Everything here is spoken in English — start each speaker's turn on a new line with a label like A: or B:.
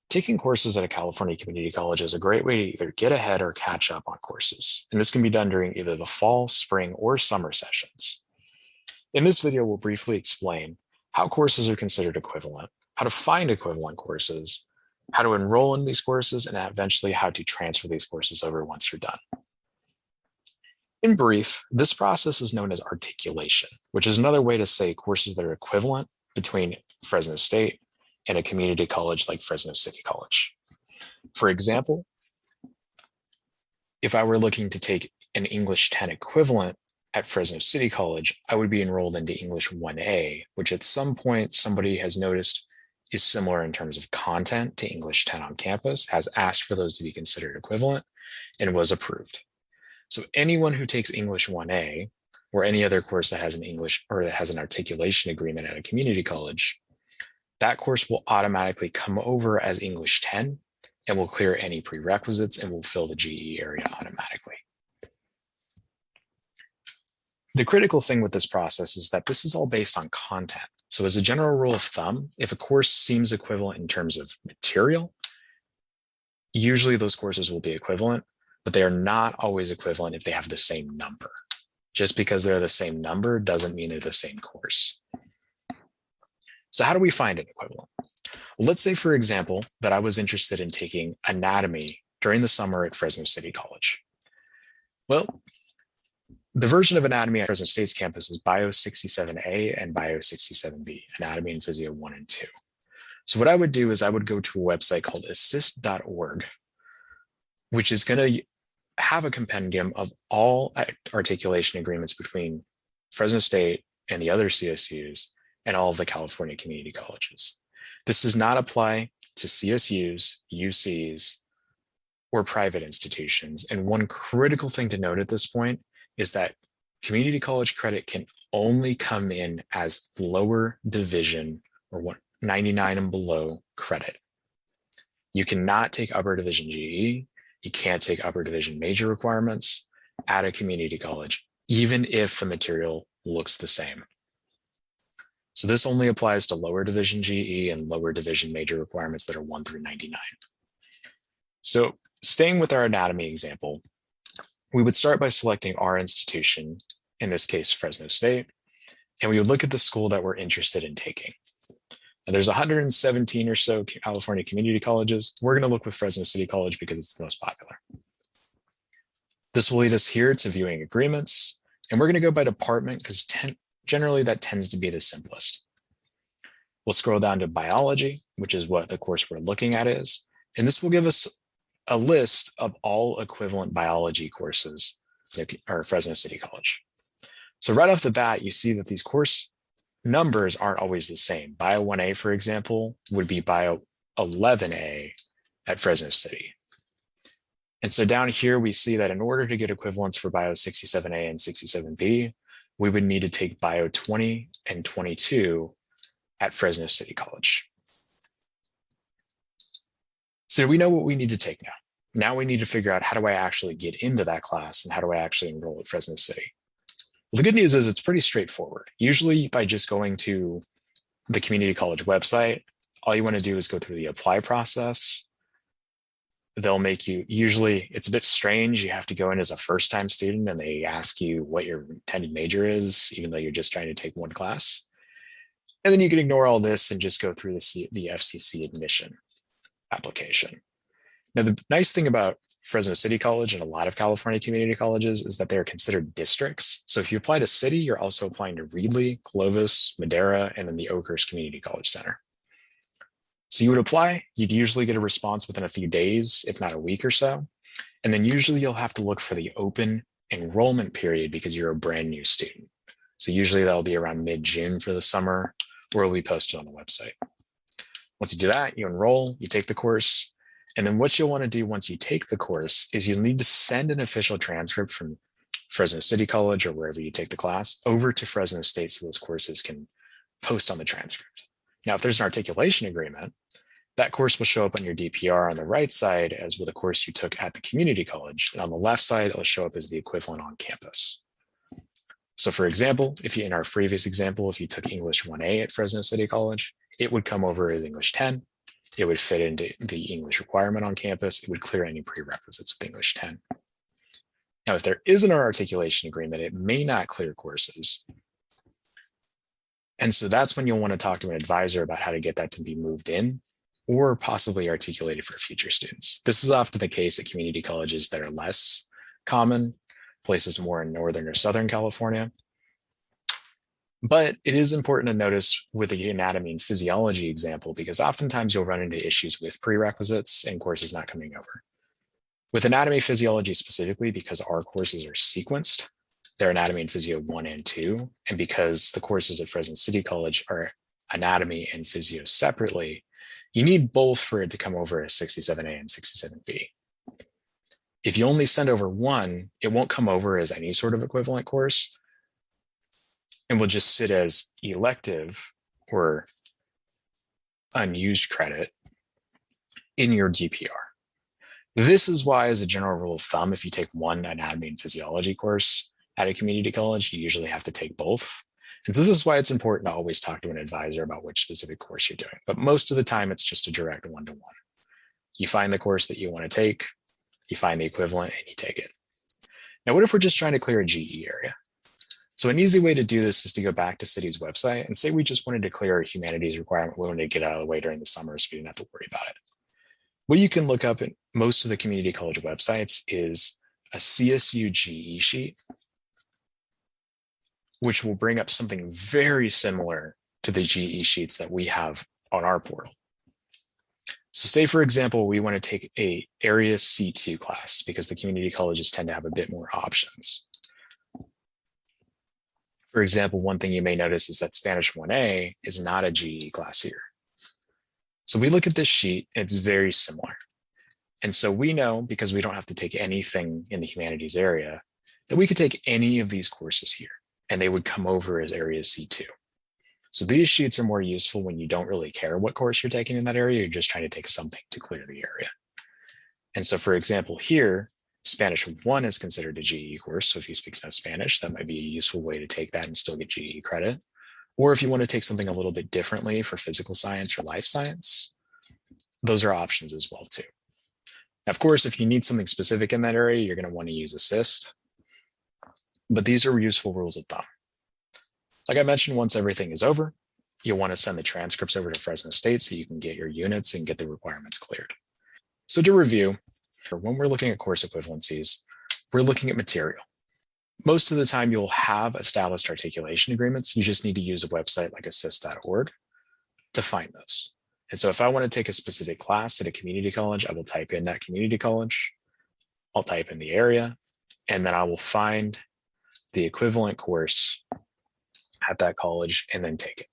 A: Taking courses at a California community college is a great way to either get ahead or catch up on courses, and this can be done during either the fall, spring, or summer sessions. In this video, we'll briefly explain how courses are considered equivalent, how to find equivalent courses, how to enroll in these courses, and eventually how to transfer these courses over once you're done. In brief, this process is known as articulation, which is another way to say courses that are equivalent between Fresno State and a community college like Fresno City College. For example, if I were looking to take an English 10 equivalent at Fresno City College, I would be enrolled into English 1A, which at some point somebody has noticed is similar in terms of content to English 10 on campus, has asked for those to be considered equivalent, and was approved. So anyone who takes English 1A or any other course that has an English or that has an articulation agreement at a community college, that course will automatically come over as English 10 and will clear any prerequisites and will fill the GE area automatically. The critical thing with this process is that this is all based on content. So as a general rule of thumb, if a course seems equivalent in terms of material, usually those courses will be equivalent, but they are not always equivalent if they have the same number. Just because they're the same number doesn't mean they're the same course. So how do we find an equivalent? Well, let's say, for example, that I was interested in taking anatomy during the summer at Fresno City College. Well, the version of anatomy at Fresno State's campus is Bio 67A and Bio 67B, Anatomy and Physio 1 and 2. So what I would do is I would go to a website called assist.org, which is going to have a compendium of all articulation agreements between Fresno State and the other CSUs and all of the California community colleges. This does not apply to CSUs, UCs, or private institutions. And one critical thing to note at this point is that community college credit can only come in as lower division or 99 and below credit. You cannot take upper division GE. You can't take upper division major requirements at a community college, even if the material looks the same. So this only applies to lower division GE and lower division major requirements that are 1 through 99. So staying with our anatomy example, we would start by selecting our institution, in this case, Fresno State, and we would look at the school that we're interested in taking. Now, there's 117 or so California community colleges. We're going to look with Fresno City College because it's the most popular. This will lead us here to viewing agreements, and we're going to go by department because generally that tends to be the simplest. We'll scroll down to biology, which is what the course we're looking at is, and this will give us a list of all equivalent biology courses at Fresno City College. So right off the bat, you see that these course numbers aren't always the same. Bio 1A, for example, would be Bio 11A at Fresno City. And so down here, we see that in order to get equivalents for Bio 67A and 67B, we would need to take Bio 20 and 22 at Fresno City College. So we know what we need to take now. Now we need to figure out, how do I actually get into that class and how do I actually enroll at Fresno City? Well, the good news is it's pretty straightforward. Usually by just going to the community college website, all you want to do is go through the apply process. They'll make you, usually it's a bit strange. You have to go in as a first-time student and they ask you what your intended major is, even though you're just trying to take one class. And then you can ignore all this and just go through the FCC admission application. Now, the nice thing about Fresno City College and a lot of California community colleges is that they're considered districts. So if you apply to City, you're also applying to Reedley, Clovis, Madera, and then the Oakhurst Community College Center. So you would apply, you'd usually get a response within a few days, if not a week or so. And then usually you'll have to look for the open enrollment period because you're a brand new student. So usually that'll be around mid-June for the summer, or it'll be posted on the website. Once you do that, you enroll, you take the course, and then what you'll want to do once you take the course is you'll need to send an official transcript from Fresno City College or wherever you take the class over to Fresno State so those courses can post on the transcript. Now, if there's an articulation agreement, that course will show up on your DPR on the right side as with a course you took at the community college, and on the left side, it'll show up as the equivalent on campus. So for example, in our previous example, if you took English 1A at Fresno City College, it would come over as English 10. It would fit into the English requirement on campus. It would clear any prerequisites with English 10. Now, if there isn't an articulation agreement, it may not clear courses. And so that's when you'll want to talk to an advisor about how to get that to be moved in or possibly articulated for future students. This is often the case at community colleges that are less common, places more in Northern or Southern California. But it is important to notice with the anatomy and physiology example, because oftentimes you'll run into issues with prerequisites and courses not coming over. With anatomy physiology specifically, because our courses are sequenced, they're anatomy and physio 1 and 2, and because the courses at Fresno City College are anatomy and physio separately, you need both for it to come over as 67A and 67B. If you only send over one, it won't come over as any sort of equivalent course and will just sit as elective or unused credit in your DPR. This is why, as a general rule of thumb, if you take one anatomy and physiology course at a community college, you usually have to take both. And so this is why it's important to always talk to an advisor about which specific course you're doing. But most of the time, it's just a direct one-to-one. You find the course that you want to take, you find the equivalent, and you take it. Now, what if we're just trying to clear a GE area? So an easy way to do this is to go back to City's website and say we just wanted to clear a humanities requirement. We wanted to get out of the way during the summer so we didn't have to worry about it. What you can look up in most of the community college websites is a CSU GE sheet, which will bring up something very similar to the GE sheets that we have on our portal. So say, for example, we want to take a area C2 class because the community colleges tend to have a bit more options. For example, one thing you may notice is that Spanish 1A is not a GE class here. So we look at this sheet, and it's very similar. And so we know, because we don't have to take anything in the humanities area, that we could take any of these courses here, and they would come over as area C2. So these sheets are more useful when you don't really care what course you're taking in that area. You're just trying to take something to clear the area. And so, for example, here, Spanish 1 is considered a GE course. So if you speak no Spanish, that might be a useful way to take that and still get GE credit. Or if you want to take something a little bit differently for physical science or life science, those are options as well too. Now, of course, if you need something specific in that area, you're going to want to use assist. But these are useful rules of thumb. Like I mentioned, once everything is over, you'll want to send the transcripts over to Fresno State so you can get your units and get the requirements cleared. So to review, when we're looking at course equivalencies, we're looking at material. Most of the time, you'll have established articulation agreements. You just need to use a website like assist.org to find those. And so if I want to take a specific class at a community college, I will type in that community college. I'll type in the area, and then I will find the equivalent course at that college and then take it.